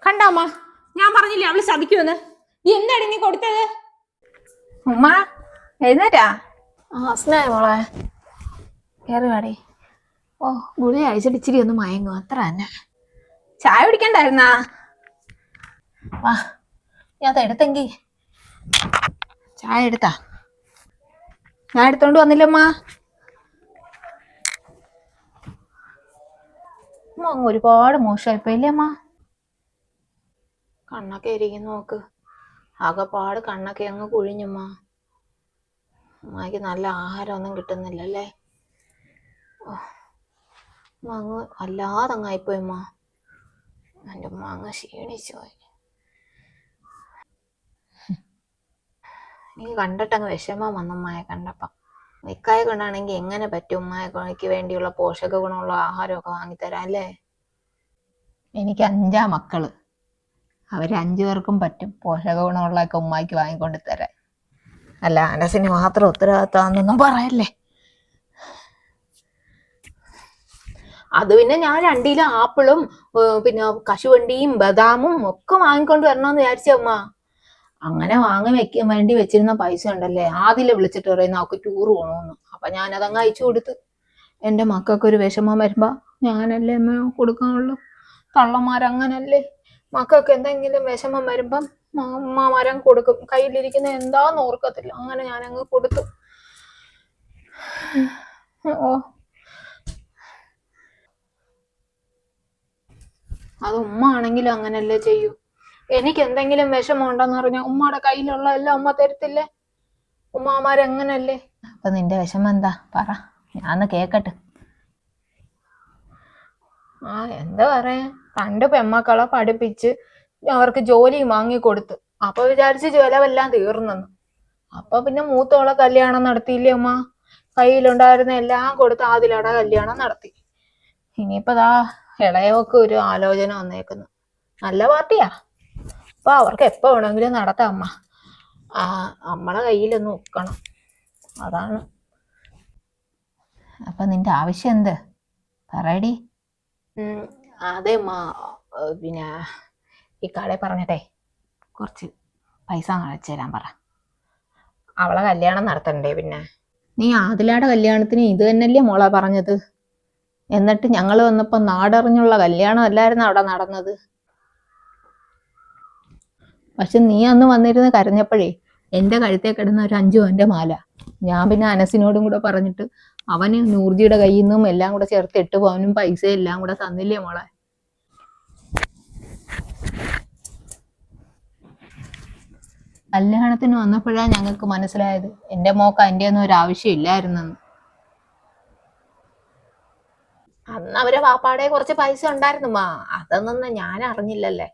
കണ്ടാമ്മ, ഞാൻ പറഞ്ഞില്ലേ അവള് ശപിക്കുമെന്ന്. നീ എന്താണ് നീ കൊടുത്തത്? ഉമ്മ എഴുന്നേറ്റാ? സ്നേഹ മോളെ, കയറി വാടി. ഗുളിക കഴിച്ചിട്ട് ഇച്ചിരി ഒന്ന് മയങ്ങും, അത്ര തന്നെ. ചായ കുടിക്കണ്ടായിരുന്നാ? വാ, ഞാൻ എടുത്തെങ്കി. ചായ എടുത്താ? ഞാൻ എടുത്തോണ്ട് വന്നില്ലമ്മ. അങ്ങ് ഒരുപാട് മോശമായിപ്പോ ഇല്ലേ അമ്മ? കണ്ണൊക്കെ ഇരിക്കുന്നു നോക്ക്, ആകെപ്പാട് കണ്ണൊക്കെ അങ്ങ് കുഴിഞ്ഞുമ്മ. അമ്മയ്ക്ക് നല്ല ആഹാരമൊന്നും കിട്ടുന്നില്ലല്ലേ? അങ്ങ് അല്ലാതെ അങ്ങായിപ്പോയി അമ്മ. എൻ്റെ അമ്മ അങ്ങ് ക്ഷീണിച്ചു പോയി. എനിക്ക് കണ്ടിട്ടങ്ങ് വിഷമം വന്നമ്മയെ കണ്ടപ്പം. ഇക്കായ കൊണ്ടാണെങ്കിൽ എങ്ങനെ പറ്റും ഉമ്മയ്ക്ക് വേണ്ടിയുള്ള പോഷക ഗുണമുള്ള ആഹാരമൊക്കെ വാങ്ങിത്തരാം അല്ലേ? എനിക്ക് 5 മക്കള്, അവര് 5 പേർക്കും പറ്റും പോഷക ഗുണമുള്ളതൊക്കെ ഉമ്മായിക്ക് വാങ്ങിക്കൊണ്ട് തരാൻ. അല്ല അനസിന് മാത്രം ഉത്തരവാദിത്തമാണെന്നൊന്നും പറയല്ലേ. അത് പിന്നെ ഞാൻ 2 കിലോ ആപ്പിളും പിന്നെ കശുവണ്ടിയും ബദാമും ഒക്കെ വാങ്ങിക്കൊണ്ട് വരണമെന്ന് വിചാരിച്ചമ്മ. അങ്ങനെ വാങ്ങി വേണ്ടി വെച്ചിരുന്ന പൈസ ഉണ്ടല്ലേ, ആദ്യം വിളിച്ചിട്ട് പറയുന്ന അവൾക്ക് ടൂർ പോകണമെന്ന്. അപ്പൊ ഞാനതങ്ങ് അയച്ചു കൊടുത്ത്. എൻ്റെ മക്കൾക്കൊരു വിഷമം വരുമ്പോ ഞാനല്ലേ അമ്മ കൊടുക്കാനുള്ളൂ. തള്ളമാരങ്ങനല്ലേ, മക്കൾക്ക് എന്തെങ്കിലും വിഷമം വരുമ്പം അമ്മമാരം കൊടുക്കും. കയ്യിലിരിക്കുന്ന എന്താന്ന് ഓർക്കത്തില്ല, അങ്ങനെ ഞാനങ്ങ് കൊടുത്തു. അത് ഉമ്മ ആണെങ്കിലും അങ്ങനല്ലേ ചെയ്യൂ. എനിക്ക് എന്തെങ്കിലും വിഷമം ഉണ്ടെന്ന് പറഞ്ഞാൽ ഉമ്മയുടെ കയ്യിലുള്ള എല്ലാം ഉമ്മ തരത്തില്ലേ? ഉമ്മാമാരങ്ങനല്ലേ? അപ്പൊ നിന്റെ വിഷമം എന്താ പറ, ഞാന്ന് കേക്കട്ടെ. എന്താ പറയാ, 2 പെമ്മക്കളെ പഠിപ്പിച്ച് അവർക്ക് ജോലി വാങ്ങിക്കൊടുത്ത്. അപ്പൊ വിചാരിച്ച് ചെലവെല്ലാം തീർന്നെന്ന്. അപ്പൊ പിന്നെ മൂത്തോളെ കല്യാണം നടത്തിയില്ലേ അമ്മ? കയ്യിലുണ്ടായിരുന്ന എല്ലാം കൊടുത്ത് ആദിലയുടെ കല്യാണം നടത്തി. ഇനിയിപ്പോ ഇളയവക്ക് ഒരു ആലോചന വന്നേക്കുന്നു. നല്ല പാർട്ടിയാ, അപ്പൊ അവർക്ക് എപ്പോ വേണമെങ്കിലും നടത്താം അമ്മ. നമ്മളെ കയ്യിലൊന്ന് ഒക്കണം, അതാണ്. അപ്പൊ നിന്റെ ആവശ്യം എന്ത് പറയടി? അതെ അമ്മ, പിന്നെ ഈ കടയിൽ പറഞ്ഞിട്ടെ കുറച്ച് പൈസ അയച്ചു തരാൻ പറ. അവളെ കല്യാണം നടത്തണ്ടേ? പിന്നെ നീ ആദിലയുടെ കല്യാണത്തിന് ഇത് തന്നെയല്ലേ മോളെ പറഞ്ഞത്? എന്നിട്ട് ഞങ്ങൾ വന്നപ്പോ നാടറിഞ്ഞുള്ള കല്യാണം അല്ലായിരുന്നു അവിടെ നടന്നത്. പക്ഷെ നീ അന്ന് വന്നിരുന്ന് കരഞ്ഞപ്പോഴേ എൻ്റെ കഴുത്തേ കിടന്ന ഒരു 5 പവൻ്റെ മാല ഞാൻ പിന്നെ അനസിനോടും കൂടെ പറഞ്ഞിട്ട് അവന് നൂർജിയുടെ കയ്യിൽ നിന്നും എല്ലാം കൂടെ ചേർത്ത് 8 പവനും പൈസ എല്ലാം കൂടെ തന്നില്ലേ മോളെ? കല്യാണത്തിന് വന്നപ്പോഴാണ് ഞങ്ങൾക്ക് മനസ്സിലായത് എൻ്റെ മോക്ക് അതിൻ്റെ ഒന്നും ഒരു ആവശ്യം ഇല്ലായിരുന്നെന്ന്. അന്ന് അവരെ വാപ്പാടെ കുറച്ച് പൈസ ഉണ്ടായിരുന്നു മാ, അതൊന്നും ഞാൻ അറിഞ്ഞില്ലല്ലേ.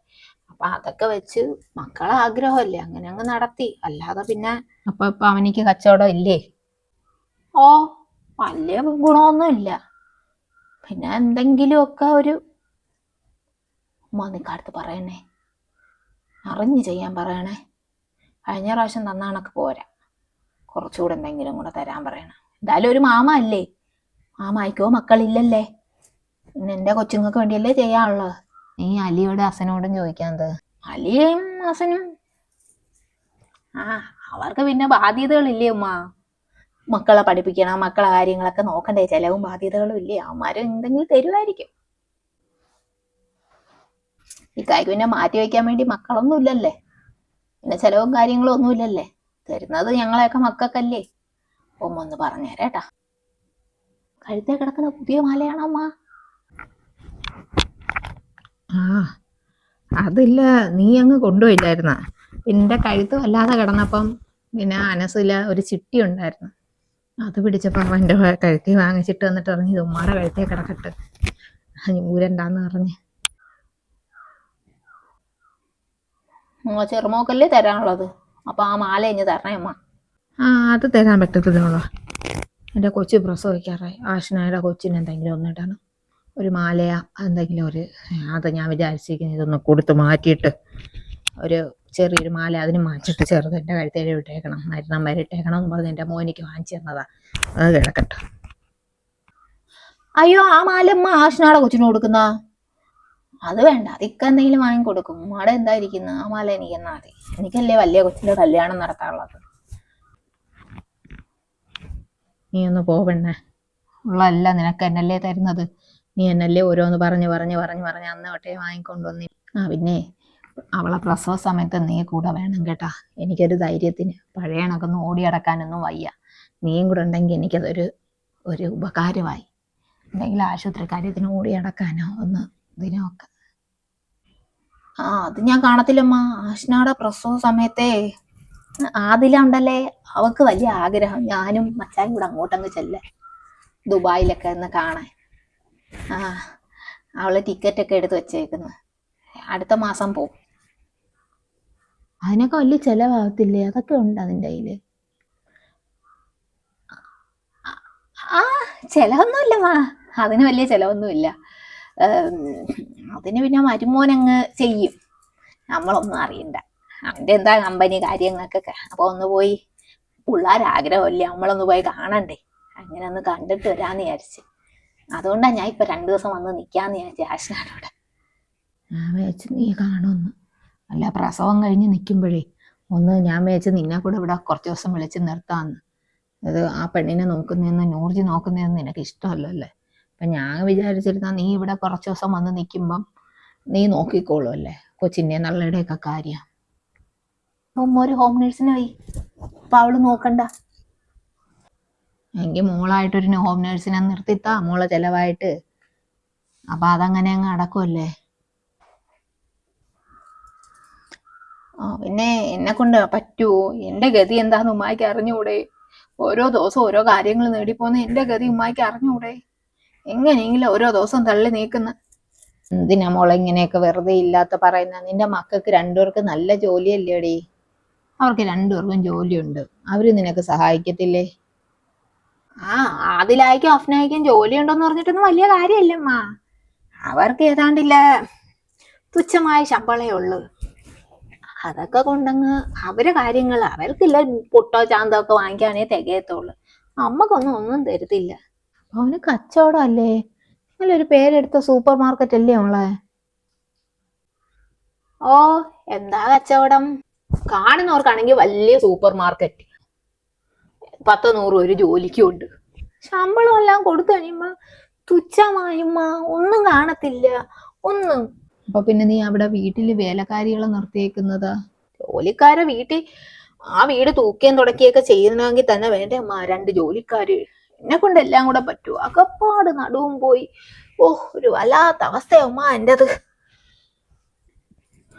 അപ്പൊ അതൊക്കെ വെച്ച് മക്കളെ ആഗ്രഹമല്ലേ, അങ്ങനെ അങ്ങ് നടത്തി. അല്ലാതെ പിന്നെ ഇപ്പൊ അവനിക്ക് കച്ചവടം ഇല്ലേ? വലിയ ഗുണമൊന്നും ഇല്ല. പിന്നെ എന്തെങ്കിലുമൊക്കെ ഒരു നിക്കാടുത്ത് പറയണേ, അറിഞ്ഞു ചെയ്യാൻ പറയണേ. കഴിഞ്ഞ പ്രാവശ്യം തന്ന കണക്ക് പോരാ, കുറച്ചുകൂടെ എന്തെങ്കിലും കൂടെ തരാൻ പറയണം. എന്തായാലും ഒരു മാമ അല്ലേ, മാമായിക്കോ മക്കളില്ലല്ലേ, പിന്നെ എൻ്റെ കൊച്ചുങ്ങൾക്ക് വേണ്ടിയല്ലേ ചെയ്യാനുള്ളത്. നീ അലിയോടും അസനോടും ചോദിക്കാത്തത്? അലിയും അസനും അവർക്ക് പിന്നെ ബാധ്യതകളില്ലേ ഉമ്മ? മക്കളെ പഠിപ്പിക്കണം, മക്കളെ കാര്യങ്ങളൊക്കെ നോക്കണ്ടേ, ചെലവും ബാധ്യതകളും ഇല്ലേ? അവന്മാര് എന്തെങ്കിലും തരുമായിരിക്കും. ഇക്കായ്ക്ക് പിന്നെ മാറ്റി വയ്ക്കാൻ വേണ്ടി മക്കളൊന്നും ഇല്ലല്ലേ, പിന്നെ ചെലവും കാര്യങ്ങളും ഒന്നും ഇല്ലല്ലേ. തരുന്നത് ഞങ്ങളെയൊക്കെ മക്കൾക്കല്ലേ. ഒന്ന് പറഞ്ഞേരേട്ടാ. കഴുത്തേ കിടക്കുന്ന പുതിയ മാലയാണോ അമ്മ? അതില്ല, നീ അങ്ങ് കൊണ്ടുപോയില്ലായിരുന്ന? പിന്നെ കഴുത്ത് വല്ലാതെ കിടന്നപ്പം പിന്നെ അനസില ഒരു ചിട്ടി ഉണ്ടായിരുന്നു, അത് പിടിച്ചപ്പോ അവൻ്റെ കഴുത്തി വാങ്ങിച്ചിട്ട് വന്നിട്ട് പറഞ്ഞു ഇത് ഉമ്മാടെ കഴുത്തേ കിടക്കട്ട്, ഊരണ്ടാന്ന് പറഞ്ഞ്. ചെറുമോക്കല്ലേ തരാനുള്ളത്, അപ്പൊ ആ മാല ഇഞ്ഞ് തരണേ അമ്മ. അത് തരാൻ പറ്റത്തില്ല, എൻ്റെ കൊച്ചു പ്രസവിക്കാറായി. ആഷ്നയുടെ കൊച്ചിന് എന്തെങ്കിലും ഒന്നിടണം, ഒരു മാലയാ എന്തെങ്കിലും ഒരു. അത് ഞാൻ വിചാരിച്ചിരിക്കുന്നത് ഇതൊന്ന് കൊടുത്ത് മാറ്റിയിട്ട് ഒരു ചെറിയൊരു മാല അതിന് വാങ്ങിച്ചിട്ട് ചെറുത് എൻ്റെ കഴുത്തേൽ ഇട്ടേക്കണം, മരുന്നം വരെ ഇട്ടേക്കണം എന്ന് പറഞ്ഞ് എൻ്റെ മോനിക്ക് വാങ്ങിച്ചു തന്നതാ. അത് കിടക്കട്ടെ. അയ്യോ, ആ മാലമ്മ ആഷ്നയുടെ കൊച്ചിന് കൊടുക്കുന്ന? അത് വേണ്ട, അതിക്ക എന്തെങ്കിലും വാങ്ങിക്കൊടുക്കും. ഉമ്മാടെ എന്തായിരിക്കുന്നു ആ മാല എനിക്ക് എന്നാ മതി. എനിക്കല്ലേ വലിയ കൊച്ചിന്റെ കല്യാണം നടത്താനുള്ളത്. നീ ഒന്ന് പോവണ്ണേ, ഉള്ളതല്ല നിനക്ക് എന്നല്ലേ തരുന്നത്. നീ എന്നല്ലേ ഓരോന്ന് പറഞ്ഞ് അന്ന് തൊട്ടേ വാങ്ങിക്കൊണ്ടുവന്നി. പിന്നെ അവളെ പ്രസവ സമയത്ത് നീ കൂടെ വേണം കേട്ടാ. എനിക്കൊരു ധൈര്യത്തിന് പഴയ കണക്കൊന്നും ഓടി അടക്കാനൊന്നും വയ്യ. നീയും കൂടെ ഉണ്ടെങ്കിൽ എനിക്കതൊരു ഉപകാരമായി. എന്തെങ്കിലും ആശുപത്രി കാര്യത്തിന് ഓടി അടക്കാനോ ഒന്ന് ഇതിനൊക്കെ. അത് ഞാൻ കാണത്തില്ലമ്മ. ആഷ്നാടെ പ്രസവ സമയത്തെ ആദില ഉണ്ടല്ലേ, അവക്ക് വലിയ ആഗ്രഹം ഞാനും മച്ചാനും കൂടെ അങ്ങോട്ടങ്ങ് ചെല്ല, ദുബായിലൊക്കെ ഒന്ന് കാണാൻ. അവള് ടിക്കറ്റ് ഒക്കെ എടുത്ത് വെച്ചേക്കുന്നു. അടുത്ത മാസം പോവും. അതിനൊക്കെ വലിയ ചെലവാകത്തില്ലേ? അതൊക്കെ ഉണ്ട് അതിൻ്റെ കയ്യില്. ചെലവൊന്നുമില്ലമ്മാ, അതിന് വലിയ ചെലവൊന്നുമില്ല. അതിന് പിന്നെ മരുമോനങ്ങ് ചെയ്യും, നമ്മളൊന്നും അറിയണ്ട. അവൻ്റെ എന്താ കമ്പനി കാര്യങ്ങൾക്കൊക്കെ. അപ്പൊ ഒന്ന് പോയി, പിള്ളേരാഗ്രഹമല്ലേ നമ്മളൊന്ന് പോയി കാണണ്ടേ. അങ്ങനെ ഒന്ന് കണ്ടിട്ട് വരാന്ന് വിചാരിച്ച്. അതുകൊണ്ടാണ് ഞാൻ ഇപ്പൊ 2 ദിവസം വന്ന് നിൽക്കാന്ന് വിചാരിച്ചു ആശാനോട്. ഞാൻ വിചാരിച്ചു നീ കാണുമെന്ന്. അല്ല, പ്രസവം കഴിഞ്ഞ് നിൽക്കുമ്പോഴേ ഒന്ന് ഞാൻ വിചാരിച്ചു നിന്നെ കൂടെ ഇവിടെ കുറച്ച് ദിവസം വിളിച്ച് നിർത്താന്ന്. അത് ആ പെണ്ണിനെ നോക്കുന്നതെന്ന്, നൂർജി നോക്കുന്നതെന്ന് നിനക്ക് ഇഷ്ടമല്ലല്ലേ. അപ്പം ഞാൻ വിചാരിച്ചിരുന്ന നീ ഇവിടെ കുറച്ച് ദിവസം വന്ന് നിൽക്കുമ്പം നീ നോക്കിക്കോളൂ അല്ലേ കൊച്ചിൻ്റെ നല്ലയുടെയൊക്കെ കാര്യം. ഒരു ഹോം നേഴ്സിനെ പോയി, അപ്പം അവള് നോക്കണ്ട. എങ്കിൽ മോളായിട്ടൊരു ഹോം നേഴ്സിനെ നിർത്തിത്താ, മോളെ ചെലവായിട്ട്. അപ്പം അതങ്ങനെ അങ്ങ് അടക്കുമല്ലേ. പിന്നെ എന്നെ കൊണ്ട് പറ്റുമോ? എൻ്റെ ഗതി എന്താന്ന് ഉമ്മായിക്ക് അറിഞ്ഞൂടെ? ഓരോ ദിവസം ഓരോ കാര്യങ്ങൾ നേടിപ്പോന്ന് എൻ്റെ ഗതി ഉമ്മായിക്ക് അറിഞ്ഞൂടെ? എങ്ങനെയെങ്കിലും ഓരോ ദിവസം തള്ളി നീക്കുന്ന. എന്തിനാ മോളെ ഇങ്ങനെയൊക്കെ വെറുതെ ഇല്ലാത്ത പറയുന്ന? നിന്റെ മക്കൾക്ക് 2 പേർക്ക് നല്ല ജോലിയല്ലേടി? അവർക്ക് 2 പേർക്കും ജോലിയുണ്ട്, അവര് നിനക്ക് സഹായിക്കത്തില്ലേ? ആദിലായിക്കും അഫ്നായിക്കും ജോലിയുണ്ടെന്ന് പറഞ്ഞിട്ടൊന്നും വലിയ കാര്യമല്ലമ്മ. അവർക്ക് ഏതാണ്ടില്ല തുച്ഛമായ ശമ്പളേ ഉള്ളു. അതൊക്കെ കൊണ്ടങ്ങ് അവരെ കാര്യങ്ങൾ, അവർക്കില്ല പൊട്ടോ ചാന്തോ ഒക്കെ വാങ്ങിക്കാനേ തികയത്തുള്ളു. അമ്മക്കൊന്നും തരത്തില്ല. അവന് കച്ചവടം അല്ലേ, നല്ലൊരു പേരെടുത്ത സൂപ്പർ മാർക്കറ്റ് അല്ലേ അവളെ. എന്താ കച്ചവടം? കാണുന്നവർക്കാണെങ്കിൽ വലിയ സൂപ്പർ മാർക്കറ്റ്, 10-100 ഒരു ജോലിക്കും ഉണ്ട്. ശമ്പളം എല്ലാം കൊടുത്തു കഴിയുമ്പോ തുച്ഛമായുമ്മ ഒന്നും കാണത്തില്ല ഒന്നും. അപ്പൊ പിന്നെ നീ അവിടെ വീട്ടില് വേലക്കാരികളെ നിർത്തിയേക്കുന്നതാ? ജോലിക്കാരെ വീട്ടിൽ ആ വീട് തൂക്കുകയും തുടക്കുകയൊക്കെ ചെയ്യണമെങ്കിൽ തന്നെ വേണ്ടേ അമ്മ 2 ജോലിക്കാര്. എന്നെ കൊണ്ട് എല്ലാം കൂടെ പറ്റുമോ? അകപ്പാട് നടുവും പോയി. ഒരു വല്ലാത്ത അവസ്ഥയമ്മ എൻ്റെത്.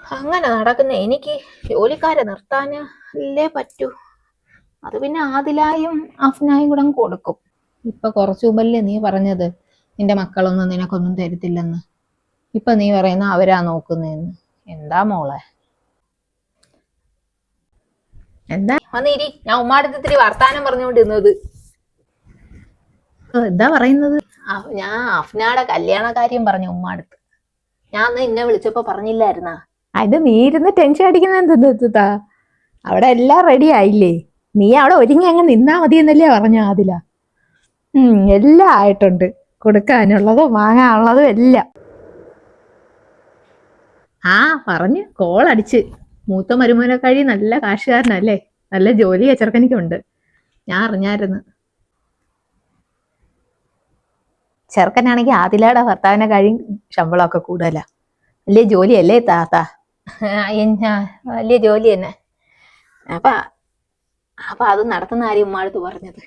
അങ്ങനെ നടക്കുന്ന എനിക്ക് ജോലിക്കാരെ നിർത്താന് അല്ലേ പറ്റൂ. അത് പിന്നെ ആദിലായും അഫ്നായും കൂടെ കൊടുക്കും. ഇപ്പൊ കുറച്ചു മുമ്പല്ലേ നീ പറഞ്ഞത് നിന്റെ മക്കളൊന്നും നിനക്കൊന്നും തരത്തില്ലെന്ന്. ഇപ്പൊ നീ പറയുന്ന അവരാ നോക്കുന്നതെന്ന്. എന്താ മോളെ? എന്താ വന്നിരി, ഞാൻ ഉമ്മാടുത്ത് ഇത്തിരി വർത്താനം പറഞ്ഞുകൊണ്ടിരുന്നത്. എന്താ പറയുന്നത്? ഞാൻ അഫ്നയുടെ കല്യാണ കാര്യം പറഞ്ഞു ഉമ്മാടുത്ത്. ഞാൻ അന്ന് ഇന്നെ വിളിച്ചപ്പോ പറഞ്ഞില്ലായിരുന്നാ? അത് നീ ഇരുന്ന് ടെൻഷൻ അടിക്കുന്ന എന്താ? അവിടെ എല്ലാം റെഡി ആയില്ലേ? നീ അവിടെ ഒരുങ്ങി അങ്ങ് നിന്നാ മതി എന്നല്ലേ പറഞ്ഞ ആദില. എല്ലാം ആയിട്ടുണ്ട്, കൊടുക്കാനുള്ളതും വാങ്ങാനുള്ളതും എല്ലാം. പറഞ്ഞു കോളടിച്ച്. മൂത്ത മരുമോനെക്കാഴി നല്ല കാശുകാരനല്ലേ, നല്ല ജോലി ചെറുക്കനിക്കുണ്ട്. ഞാൻ അറിഞ്ഞായിരുന്നു. ചെറുക്കനാണെങ്കിൽ ആദിലയുടെ ഭർത്താവിനെ കഴിയും ശമ്പളമൊക്കെ കൂടുതലാ. വലിയ ജോലിയല്ലേ താത്ത? വലിയ ജോലി തന്നെ. അപ്പൊ അത് നടത്തുന്ന കാര്യം ഉമ്മാടുത്ത് പറഞ്ഞത്.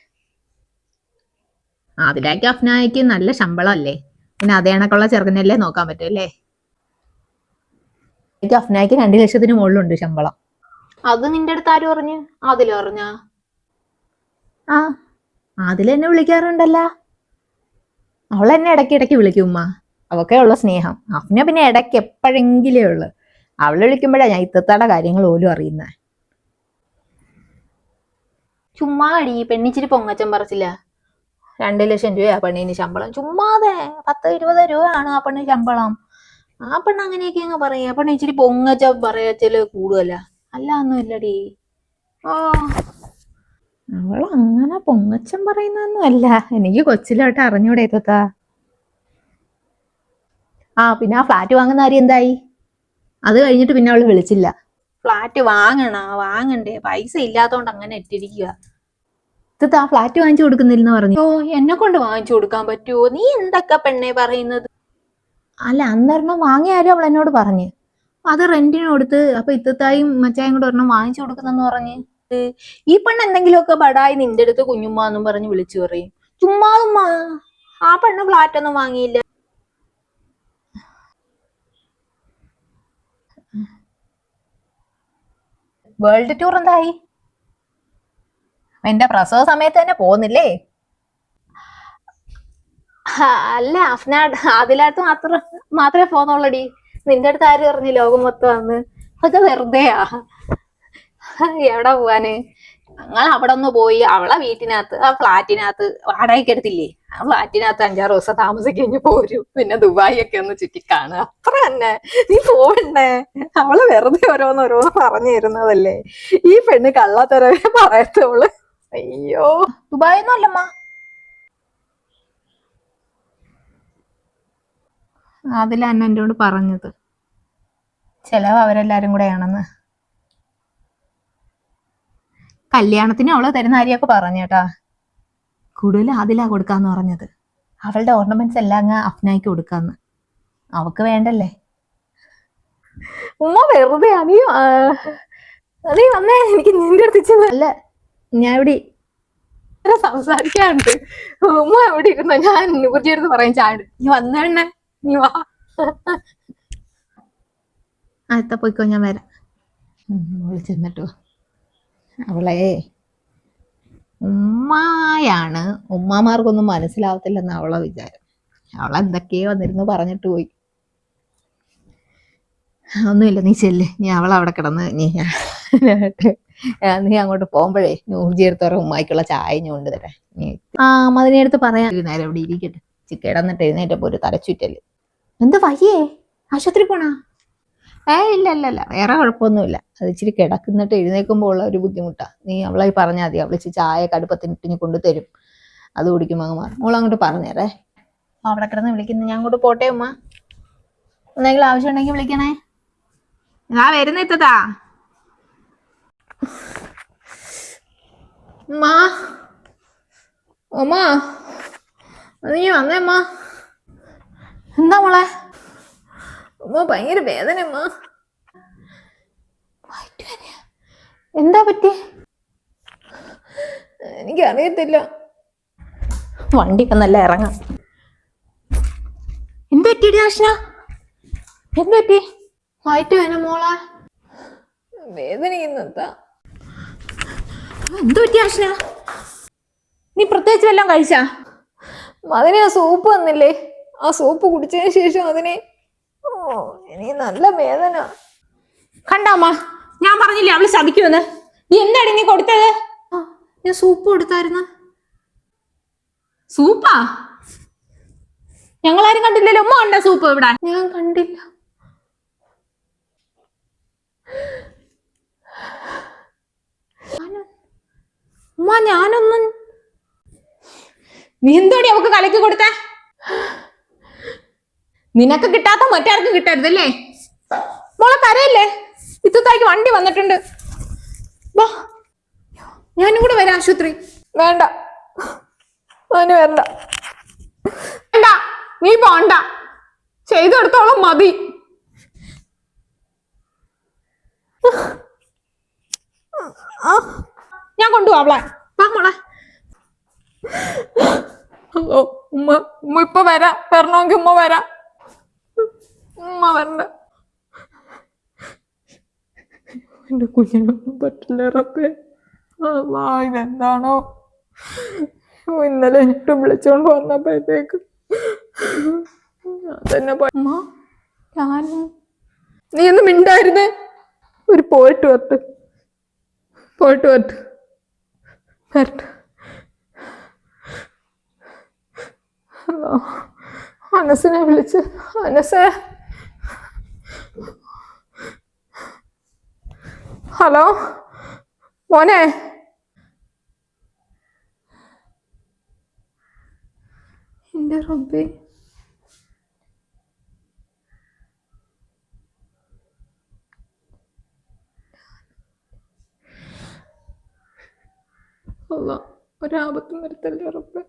ആദിലാക്ക് അഫ്നായ്ക്ക് നല്ല ശമ്പളം അല്ലേ, പിന്നെ അതേ കണക്കുള്ള ചെറുക്കനല്ലേ നോക്കാൻ പറ്റുമല്ലേ. അഫ്നായ്ക്ക് 2 ലക്ഷത്തിന് മുകളിലുണ്ട് ശമ്പളം. അത് നിന്റെ അടുത്ത് ആര് പറഞ്ഞു? ആദില പറഞ്ഞ? ആദില എന്നെ വിളിക്കാറുണ്ടല്ലോ. അവളെന്നെ ഇടയ്ക്ക് വിളിക്കും ഉമ്മ. അവക്കേ ഉള്ള സ്നേഹം. അഫ്ന പിന്നെ ഇടയ്ക്ക് എപ്പോഴെങ്കിലേ ഉള്ളു. അവള് വിളിക്കുമ്പോഴാ ഞാൻ ഇത്തത്തയുടെ കാര്യങ്ങൾ പോലും അറിയുന്നത്. ചുമ്മാ അടി, പെണ്ണിച്ചിരി പൊങ്ങച്ചം പറച്ചില്ല. 2 ലക്ഷം രൂപയാ പെണ്ണിന് ശമ്പളം. ചുമ്മാതെ 10-20 രൂപയാണ് ആ പെണ്ണിന് ശമ്പളം. ആ പെണ്ണ് അങ്ങനെയൊക്കെ അങ്ങ് പറയാ. പെണ്ണ് ഇച്ചിരി പൊങ്ങച്ച പറയച്ചല് കൂടുതല, അല്ല ഒന്നും ഇല്ലടി. അവൾ അങ്ങനെ പൊങ്ങച്ചം പറയുന്നൊന്നും അല്ല. എനിക്ക് കൊച്ചിലോട്ട് അറിഞ്ഞൂടെ ഇത്തത്താ. ആ പിന്നെ ആ ഫ്ലാറ്റ് വാങ്ങുന്ന കാര്യം എന്തായി? അത് കഴിഞ്ഞിട്ട് പിന്നെ അവള് വിളിച്ചില്ല. ഫ്ലാറ്റ് വാങ്ങണ്ടേ, പൈസ ഇല്ലാത്തോണ്ട് അങ്ങനെ ഇട്ടിരിക്കുക. ഇത് ആ ഫ്ലാറ്റ് വാങ്ങിച്ചു കൊടുക്കുന്നില്ലെന്ന് പറഞ്ഞു. ഓ, എന്നെ കൊണ്ട് വാങ്ങിച്ചു കൊടുക്കാൻ പറ്റുമോ? നീ എന്തൊക്കെ പെണ്ണെ പറയുന്നത്? അല്ല, അന്നൊരെണ്ണം വാങ്ങിയാലും അവൾ എന്നോട് പറഞ്ഞു. അത് റെന്റിന് കൊടുത്ത്, അപ്പൊ ഇത്തത്തായും മച്ചായും കൂടെ ഒരെണ്ണം വാങ്ങിച്ചു കൊടുക്കുന്നെന്ന് പറഞ്ഞ്. ഈ പെണ്ണ് എന്തെങ്കിലുമൊക്കെ ബടായി നിന്റെ അടുത്ത് കുഞ്ഞുമ്മ എന്നും പറഞ്ഞ് വിളിച്ചു പറയും. ചുമ്മാ ആ പെണ്ണ് ഫ്ലാറ്റ് ഒന്നും വാങ്ങിയില്ല. വേൾഡ് ടൂർ എന്തായി? എന്റെ പ്രസവ സമയത്ത് തന്നെ പോകുന്നില്ലേ? അല്ല അഫ്നാട്, അതിനകത്ത് മാത്രമേ പോന്നുള്ളടി. നിന്റെ അടുത്ത് ആര് പറഞ്ഞു ലോകം മൊത്തം വന്ന്? അതൊക്കെ വെറുതെയാ. എവിടെ പോവാന്? ഞങ്ങൾ അവിടെ ഒന്ന് പോയി അവളെ വീട്ടിനകത്ത്, ആ ഫ്ലാറ്റിനകത്ത് വാടകയ്ക്ക് എടുത്തില്ലേ, ആ ഫ്ലാറ്റിനകത്ത് 5-6 ദിവസം താമസിക്കഴിഞ്ഞ് പോരും. പിന്നെ ദുബായി ഒക്കെ ഒന്ന് ചുറ്റി കാണുക, അത്ര തന്നെ. നീ പോവണ്ടേ? അവള് വെറുതെ ഓരോന്ന് പറഞ്ഞു തരുന്നതല്ലേ. ഈ പെണ്ണ് കള്ളത്തരവേ പറയത്തോള്. അയ്യോ, ദുബായ് ഒന്നും അല്ലമ്മ. അതില എന്നെ എന്നോട് പറഞ്ഞത്. ചെലവ് അവരെല്ലാരും കൂടെയാണെന്ന്. കല്യാണത്തിന് അവള് തരുന്ന കാര്യമൊക്കെ പറഞ്ഞേട്ടാ. കൂടുതൽ അതിലാ കൊടുക്കാന്ന് പറഞ്ഞത്. അവളുടെ ഓർണമെന്റ്സ് എല്ലാം അങ്ങ് അഫ്നായിക്ക് കൊടുക്കാന്ന്. അവക്ക് വേണ്ടല്ലേ. ഉമ്മ വെറുതെ നീ വന്നേ, എനിക്ക് നിന്റെ അടുത്ത് അല്ല, ഞാൻ ഇവിടെ സംസാരിക്കാണ്ട്. ഉമ്മ എവിടെ ഇരുന്നോ? ഞാൻ നൂർജിയുടെ അടുത്ത് പറയും ചാട്. നീ വന്നേണ്ണേ, നീ വാ. അടുത്ത പോയിക്കോ, ഞാൻ വരാം. വിളിച്ചെന്നിട്ടോ അവളെ ഉമ്മായാണ്, ഉമ്മാമാർക്കൊന്നും മനസ്സിലാവത്തില്ലെന്ന് അവളെ വിചാരം. അവളെന്തൊക്കെയോ വന്നിരുന്നു പറഞ്ഞിട്ട് പോയി. ഒന്നുമില്ല, നീ ചെല്ല്. നീ അവളവിടെ കിടന്ന് നീ അങ്ങോട്ട് പോകുമ്പോഴേ നൂർജി എടുത്തോറെ ഉമ്മായിക്കുള്ള ചായ ഞാൻ കൊണ്ട് തരാം. മതിനെ അടുത്ത് പറയാൻ നേരം ഇവിടെ ഇരിക്കട്ടെ. കിടന്നിട്ട് എഴുന്നേറ്റപ്പോ ഒരു തലച്ചുറ്റല്. എന്താ വയ്യേ? ആശുപത്രി പോണാ? ഇല്ല, വേറെ കുഴപ്പമൊന്നുമില്ല. അത് ഇച്ചിരി കിടക്കുന്നിട്ട് എഴുന്നേൽക്കുമ്പോൾ ഉള്ള ഒരു ബുദ്ധിമുട്ടാ. നീ അവളെ പറഞ്ഞാൽ മതി, അവളിച്ച് ചായ കടുപ്പത്തിനിട്ട് നീ കൊണ്ടുതരും. അത് കുടിക്കുമ്പോൾ അങ്ങ് മാറും. മോളങ്ങോട്ട് പറഞ്ഞേരേ. അവിടെ കിടന്ന് വിളിക്കുന്നു. ഞാൻ അങ്ങോട്ട് പോട്ടെ ഉമ്മ. എന്തെങ്കിലും ആവശ്യം ഉണ്ടെങ്കിൽ വിളിക്കണേ. ഞാൻ വരുന്നെത്താ. ഉമ്മാ, ഉമ്മാ, നീ വന്നേ ഉമ്മ. എന്താ മോളെ? ഉമ്മ ഭയങ്കര വേദന ഉമ്മ. എന്താ പറ്റി? എനിക്കറിയത്തില്ല. വണ്ടി നല്ല ഇറങ്ങാം. എന്ത് പറ്റിയടി ആഷ്ന? എന്ത് പറ്റി? വയറ്റ് വേന മോളെ, വേദനിക്കുന്നെന്താ? എന്ത് പറ്റി ആഷ്ന? നീ പ്രത്യേകിച്ച് വല്ലതും കഴിച്ചാ? അതിന് ആ സൂപ്പ് വന്നില്ലേ, ആ സൂപ്പ് കുടിച്ചതിന് ശേഷം അതിന് എനിക്ക് നല്ല വേദന. കണ്ടാമ്മ, ഞാൻ പറഞ്ഞില്ലേ അവള് ശപിക്കുമെന്ന്. നീ എന്താടി നീ കൊടുത്തത്? ഞാൻ സൂപ്പ് കൊടുത്തായിരുന്നു. സൂപ്പാ? ഞങ്ങളാരും കണ്ടില്ലല്ലോ. ഉമ്മ കണ്ട സൂപ്പ് ഇവിടെ? ഞാൻ കണ്ടില്ല. ഉമ്മ ഞാനൊന്നും. നീ എന്തോടി അവക്ക് കലക്കി കൊടുത്തേ? നിനക്ക് കിട്ടാത്ത മറ്റാർക്കും കിട്ടരുതല്ലേ. മോളെ കരയല്ലേ, ഇത്തത്തായിക്ക് വണ്ടി വന്നിട്ടുണ്ട്. വാ, ഞാനും കൂടെ വരാം ആശുപത്രി. വേണ്ട, അവന് വേണ്ട. വേണ്ട, നീ പോണ്ട. ചെയ്തെടുത്തോളം മതി. ഞാൻ കൊണ്ടുപോവാ അവളെ. വാ മോളെ. ഉമ്മ ഇപ്പൊ വരാം. വരണമെങ്കിൽ ഉമ്മ വരാം. ഉമ്മ വരണ്ട. എന്റെ കുഞ്ഞിനൊന്നും പറ്റില്ല റബ്ബേ. ഇതെന്താണോ? ഇന്നലെ ഇട്ട് വിളിച്ചോണ്ട് വന്നപ്പോഴത്തേക്ക് അതന്നെ. നീ ഒന്ന് മിണ്ടായിരുന്നേ. ഒരു പോയിട്ട് വരട്ടെ. വരട്ടെ. അനസിനെ വിളിച്ച്. അനസേ, ഹലോ മോനെ. എന്റെ റബ്ബേ, അല്ല ഒരാപത്തും വരുത്തല്ലേ ഉറപ്പ്.